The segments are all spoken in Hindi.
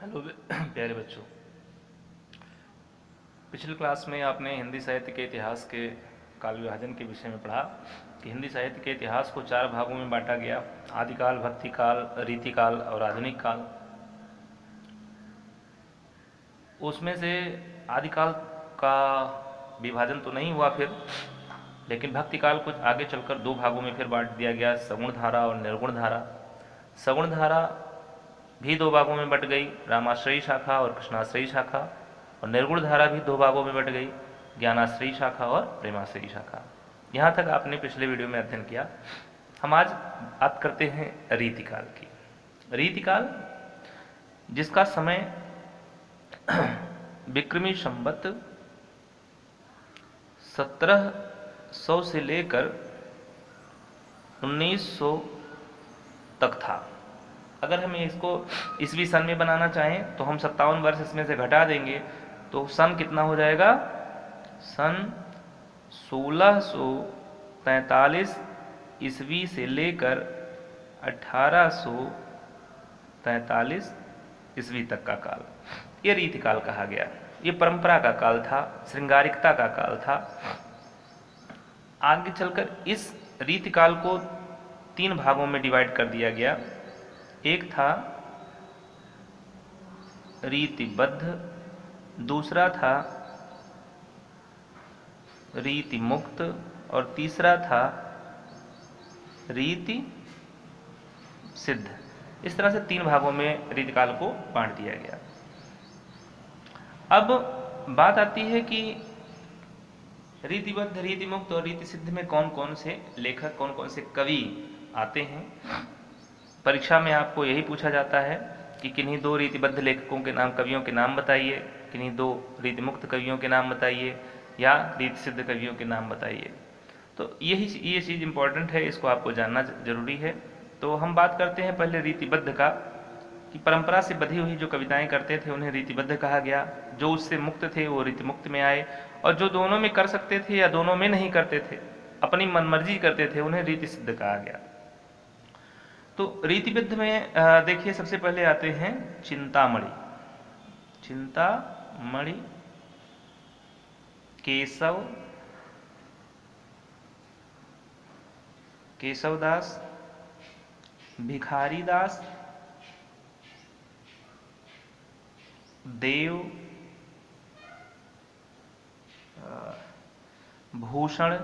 हेलो प्यारे बच्चों। पिछले क्लास में आपने हिंदी साहित्य के इतिहास के काल विभाजन के विषय में पढ़ा कि हिंदी साहित्य के इतिहास को 4 भागों में बांटा गया: आदिकाल, भक्तिकाल, रीतिकाल और आधुनिक काल। उसमें से आदिकाल का विभाजन तो नहीं हुआ फिर, लेकिन भक्तिकाल को आगे चलकर 2 भागों में फिर बांट दिया गया: सगुण धारा और निर्गुण धारा। सगुण धारा भी 2 भागों में बट गई: रामाश्रयी शाखा और कृष्णाश्रयी शाखा। और निर्गुण धारा भी 2 भागों में बट गई: ज्ञानाश्रयी शाखा और प्रेमाश्रयी शाखा। यहाँ तक आपने पिछले वीडियो में अध्ययन किया। हम आज बात करते हैं रीतिकाल की। रीतिकाल जिसका समय विक्रमी संवत 1700 से लेकर 1900 तक था। अगर हम इसको ईस्वी सन में बनाना चाहें तो हम 57 वर्ष इसमें से घटा देंगे तो सन कितना हो जाएगा? सन 1643 ईस्वी से लेकर 1843 ईस्वी तक का काल, ये रीतिकाल कहा गया। ये परंपरा का काल था, श्रृंगारिकता का काल था। आगे चलकर इस रीतिकाल को 3 भागों में डिवाइड कर दिया गया। एक था रीतिबद्ध, दूसरा था रीति मुक्त और तीसरा था रीति सिद्ध। इस तरह से 3 भागों में रीतिकाल को बांट दिया गया। अब बात आती है कि रीतिबद्ध, रीति मुक्त और रीति सिद्ध में कौन कौन से लेखक, कौन कौन से कवि आते हैं। परीक्षा में आपको यही पूछा जाता है कि किन्हीं 2 रीतिबद्ध लेखकों के नाम, कवियों के नाम बताइए, किन्हीं 2 रीतिमुक्त कवियों के नाम बताइए या रीति सिद्ध कवियों के नाम बताइए। तो ये चीज़ इम्पोर्टेंट है, इसको आपको जानना जरूरी है। तो हम बात करते हैं पहले रीतिबद्ध का, कि परंपरा से बधी हुई जो कविताएं करते थे उन्हें रीतिबद्ध कहा गया। जो उससे मुक्त थे वो रीतिमुक्त में आए, और जो दोनों में कर सकते थे या दोनों में नहीं करते थे, अपनी मनमर्जी करते थे, उन्हें रीति सिद्ध कहा गया। तो रीतिबद्ध में देखिए सबसे पहले आते हैं चिंतामणि। चिंतामणि, केशवदास, भिखारीदास, देव, भूषण,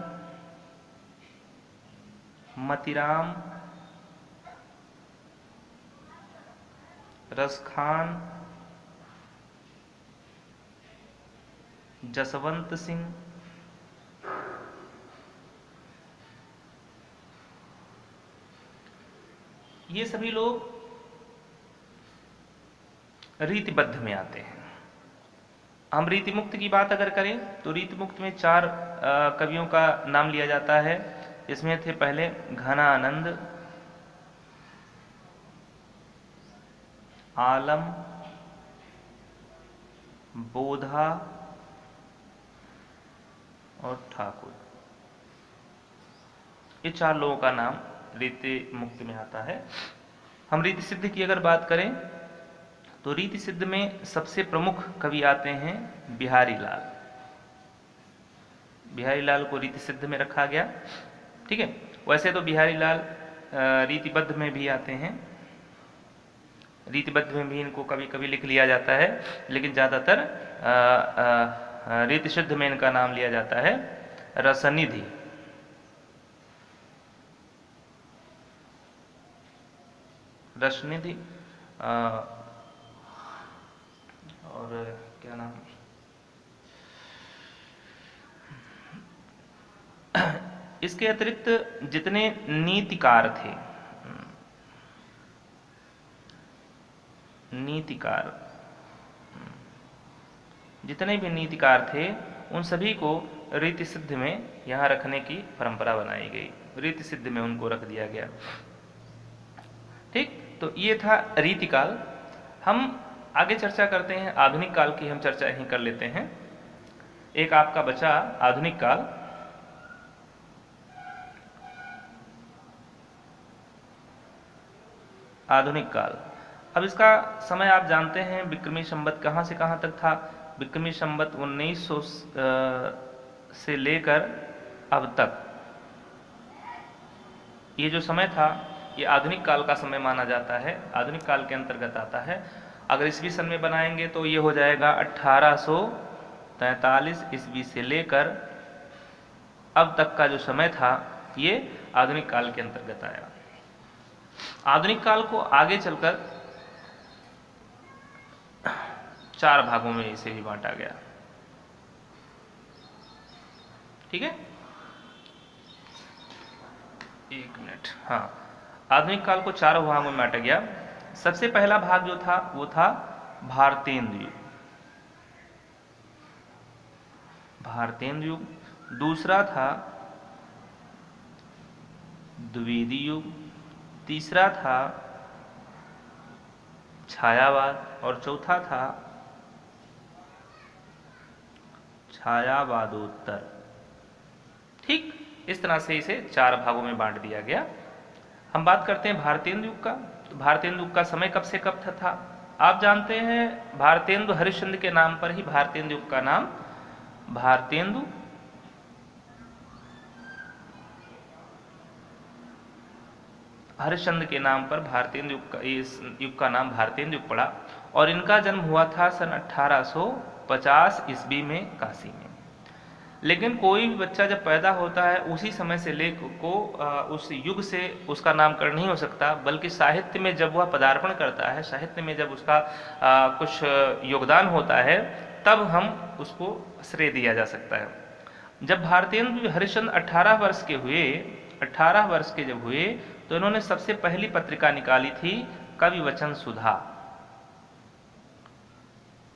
मतिराम, रसखान, जसवंत सिंह, ये सभी लोग रीतिबद्ध में आते हैं। हम रीतिमुक्त की बात अगर करें तो रीतिमुक्त में 4 कवियों का नाम लिया जाता है। इसमें थे पहले घनानंद, आलम, बोधा और ठाकुर। ये 4 लोगों का नाम रीति मुक्त में आता है। हम रीति सिद्ध की अगर बात करें तो रीति सिद्ध में सबसे प्रमुख कवि आते हैं बिहारी लाल। बिहारी लाल को रीति सिद्ध में रखा गया। ठीक है, वैसे तो बिहारी लाल रीतिबद्ध में भी आते हैं, रीतिबद्ध में भी इनको कभी कभी लिख लिया जाता है, लेकिन ज़्यादातर रीति सिद्ध में इनका नाम लिया जाता है रसनिधि। रसनिधि और क्या नाम, इसके अतिरिक्त जितने नीतिकार थे, नीतिकार, जितने भी नीतिकार थे उन सभी को रीति सिद्ध में यहाँ रखने की परंपरा बनाई गई। रीति सिद्ध में उनको रख दिया गया। ठीक, तो ये था रीतिकाल। हम आगे चर्चा करते हैं आधुनिक काल की। हम चर्चा यहीं कर लेते हैं। एक आपका बचा आधुनिक काल। आधुनिक काल, अब इसका समय आप जानते हैं, विक्रमी संवत कहाँ से कहाँ तक था। विक्रमी संवत 1900 से लेकर अब तक ये जो समय था ये आधुनिक काल का समय माना जाता है, आधुनिक काल के अंतर्गत आता है। अगर ईस्वी सन में बनाएंगे तो ये हो जाएगा 1843 ईस्वी से लेकर अब तक का जो समय था ये आधुनिक काल के अंतर्गत आया। आधुनिक काल को आगे चलकर 4 भागों में इसे भी बांटा गया। ठीक है, 1 मिनट। हाँ, आधुनिक काल को 4 भागों में बांटा गया। सबसे पहला भाग जो था वो था भारतेंदु युग, भारतेंदु युग। दूसरा था द्विवेदी युग। तीसरा था छायावाद और चौथा था छायावादोत्तर। ठीक, इस तरह से इसे 4 भागों में बांट दिया गया। हम बात करते हैं भारतेंदु युग का। तो भारतेंदु युग का समय कब से कब था? आप जानते हैं भारतेंदु हरिश्चंद्र के नाम पर ही भारतेंदु युग का नाम भारतेंदु हरिश्चंद्र के नाम पर भारतेंदु युग का, इस युग का नाम भारतेंदु युग पड़ा। और इनका जन्म हुआ था सन 1850 ईस्वी में काशी में। लेकिन कोई भी बच्चा जब पैदा होता है उसी समय से लेकर को उस युग से उसका नामकरण नहीं हो सकता, बल्कि साहित्य में जब वह पदार्पण करता है, साहित्य में जब उसका कुछ योगदान होता है, तब हम उसको श्रेय दिया जा सकता है। जब भारतेंदु हरिश्चंद्र 18 वर्ष के हुए, 18 वर्ष के जब हुए, तो इन्होंने सबसे पहली पत्रिका निकाली थी कवि वचन सुधा,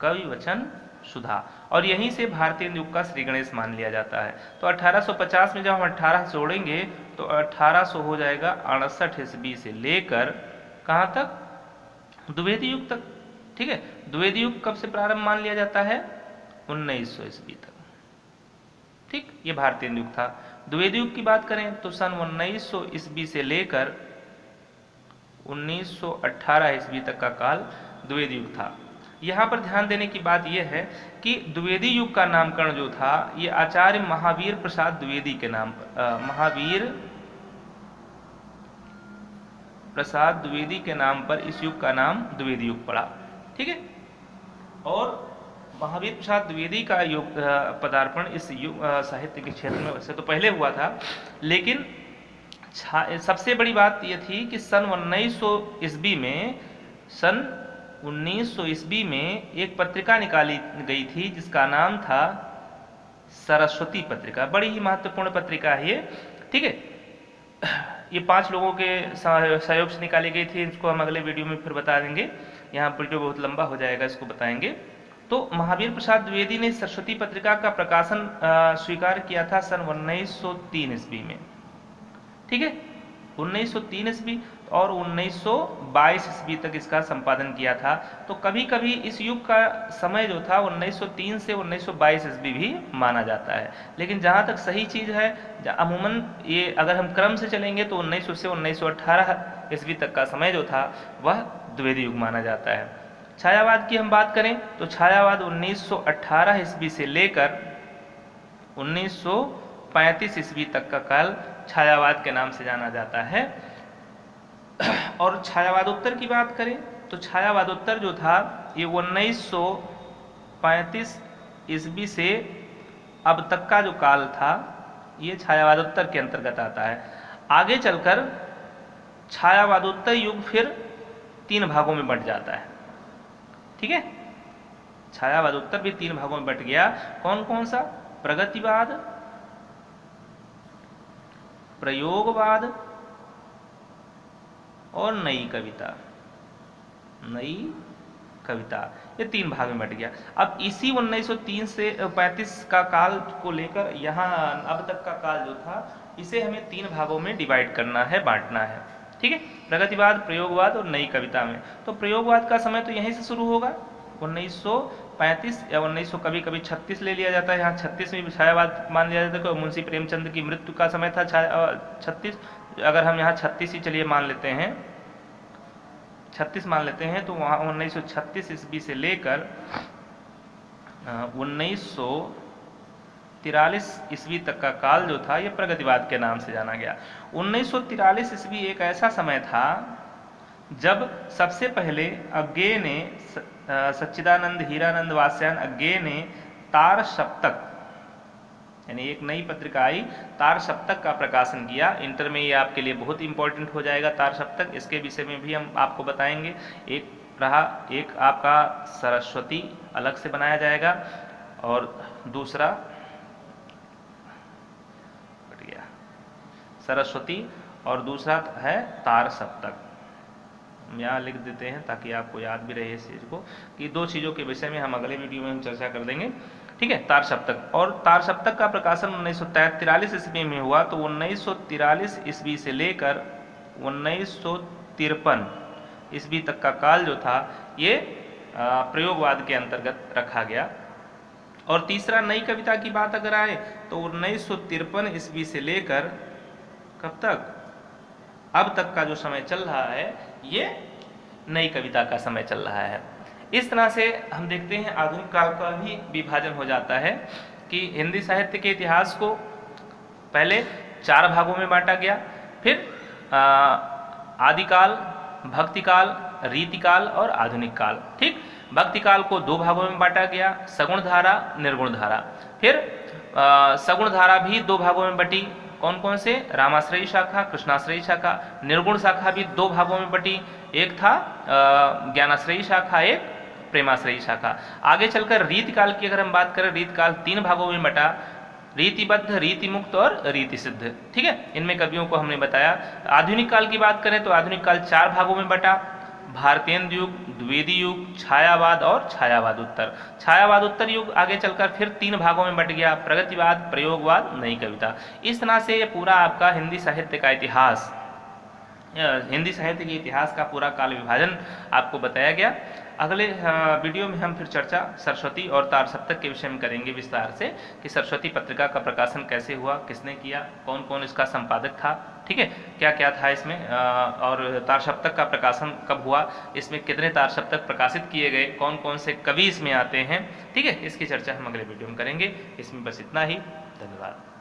कवि वचन सुधा। और यहीं से भारतेंदु युग का श्री गणेश मान लिया जाता है। तो 1850 में जब हम 18 जोड़ेंगे तो 1800 हो जाएगा 68 ईस्वी से लेकर कहाँ तक? द्विवेदी युग तक। ठीक है, द्विवेदी युग कब से प्रारंभ मान लिया जाता है? 1900 ईस्वी तक। ठीक, ये भारतेंदु युग था। द्विवेदी युग की बात करें तो सन 1900 ईस्वी से लेकर 1918 ईस्वी तक का काल द्विवेदी युग था। यहाँ पर ध्यान देने की बात यह है कि द्विवेदी युग का नामकरण जो था ये आचार्य महावीर प्रसाद द्विवेदी के नाम पर, महावीर प्रसाद द्विवेदी के नाम पर इस युग का नाम द्विवेदी युग पड़ा। ठीक है, और महावीर प्रसाद द्विवेदी का युग पदार्पण इस युग साहित्य के क्षेत्र में वैसे तो पहले हुआ था, लेकिन सबसे बड़ी बात यह थी कि सन 1900 ईस्वी में, सन 1900 ईस्वी में एक पत्रिका निकाली गई थी जिसका नाम था सरस्वती पत्रिका। बड़ी ही महत्वपूर्ण पत्रिका है ये। ठीक है, ये 5 लोगों के सहयोग से निकाली गई थी। इसको हम अगले वीडियो में फिर बता देंगे, यहाँ वीडियो बहुत लंबा हो जाएगा, इसको बताएंगे। तो महावीर प्रसाद द्विवेदी ने सरस्वती पत्रिका का प्रकाशन स्वीकार किया था सन 1903 ईस्वी में। ठीक है, 1903 ईस्वी और 1922 ईस्वी तक इसका संपादन किया था। तो कभी कभी इस युग का समय जो था 1903 से 1922 ईस्वी भी माना जाता है, लेकिन जहाँ तक सही चीज़ है, अमूमन ये अगर हम क्रम से चलेंगे तो 1900 से 1918 ईस्वी तक का समय जो था वह द्विवेदी युग माना जाता है। छायावाद की हम बात करें तो छायावाद 1918 ईस्वी से लेकर 1935 ईस्वी तक का काल छायावाद के नाम से जाना जाता है। और छायावादोत्तर की बात करें तो छायावादोत्तर जो था ये 1935 ईस्वी से अब तक का जो काल था ये छायावादोत्तर के अंतर्गत आता है। आगे चलकर छायावादोत्तर युग फिर 3 भागों में बंट जाता है। ठीक है, छायावादोत्तर भी 3 भागों में बंट गया। कौन कौन सा? प्रगतिवाद, प्रयोगवाद और नई कविता। नई कविता, ये 3 भाग में बंट गया। अब इसी 1903 से 35 का काल को लेकर यहाँ अब तक का काल जो था इसे हमें 3 भागों में डिवाइड करना है, बांटना है। ठीक है, प्रगतिवाद, प्रयोगवाद और नई कविता में। तो प्रयोगवाद का समय तो यहीं से शुरू होगा 1935 या 1900, कभी कभी 36 ले लिया जाता है। यहाँ 36 में छायावाद मान लिया जाता है। मुंशी प्रेमचंद की मृत्यु का समय था 36, अगर हम यहाँ 36 ही चलिए मान लेते हैं 36 मान लेते हैं, तो वहाँ 1936 ईस्वी से लेकर 1943 ईस्वी तक का काल जो था ये प्रगतिवाद के नाम से जाना गया। 1943 ईस्वी एक ऐसा समय था जब सबसे पहले अज्ञेय ने सच्चिदानंद हीरानंद वात्स्यायन अज्ञेय ने तार सप्तक, यानी एक नई पत्रिका आई, तार सप्तक का प्रकाशन किया। इंटर में ये आपके लिए बहुत इंपॉर्टेंट हो जाएगा तार सप्तक, इसके विषय में भी हम आपको बताएंगे। एक रहा, एक आपका सरस्वती अलग से बनाया जाएगा और दूसरा सरस्वती और दूसरा है तार सप्तक। यहाँ लिख देते हैं ताकि आपको याद भी रहे इस चीज़ को, कि दो चीज़ों के विषय में हम अगले वीडियो में हम चर्चा कर देंगे। ठीक है, तार सप्तक। और तार सप्तक का प्रकाशन 1943 ईस्वी में हुआ, तो 1943 ईस्वी से लेकर 1953 ईस्वी तक का काल जो था ये प्रयोगवाद के अंतर्गत रखा गया। और तीसरा नई कविता की बात अगर आए तो 1953 ईस्वी से लेकर कब तक, अब तक का जो समय चल रहा है ये नई कविता का समय चल रहा है। इस तरह से हम देखते हैं आधुनिक काल का भी विभाजन हो जाता है कि हिंदी साहित्य के इतिहास को पहले 4 भागों में बांटा गया, फिर आदिकाल, भक्तिकाल, रीतिकाल और आधुनिक काल। ठीक, भक्तिकाल को 2 भागों में बांटा गया, सगुण धारा, निर्गुण धारा। फिर सगुण धारा भी 2 भागों में बटी, कौन कौन से, रामाश्रयी शाखा, कृष्णाश्रयी शाखा। निर्गुण शाखा भी 2 भागों में बटी, एक था ज्ञानाश्रयी शाखा, एक प्रेमाश्रयी शाखा। आगे चलकर रीतिकाल की अगर हम बात करें, रीतिकाल 3 भागों में बटा, रीतिबद्ध, रीतिमुक्त और रीति सिद्ध। ठीक है, इनमें कवियों को हमने बताया। आधुनिक काल की बात करें तो आधुनिक काल 4 भागों में बटा, भारतेंद्र युग, द्विवेदी युग, छायावाद और छायावाद उत्तर। छायावाद उत्तर युग आगे चलकर फिर 3 भागों में बट गया, प्रगतिवाद, प्रयोगवाद, नई कविता। इस तरह से ये पूरा आपका हिंदी साहित्य का इतिहास, हिंदी साहित्य के इतिहास का पूरा काल विभाजन आपको बताया गया। अगले वीडियो में हम फिर चर्चा सरस्वती और तार सप्तक के विषय में करेंगे विस्तार से, कि सरस्वती पत्रिका का प्रकाशन कैसे हुआ, किसने किया, कौन कौन इसका संपादक था। ठीक है, क्या क्या था इसमें, और तार सप्तक का प्रकाशन कब हुआ, इसमें कितने तार सप्तक प्रकाशित किए गए, कौन कौन से कवि इसमें आते हैं। ठीक है, इसकी चर्चा हम अगले वीडियो में करेंगे। इसमें बस इतना ही, धन्यवाद।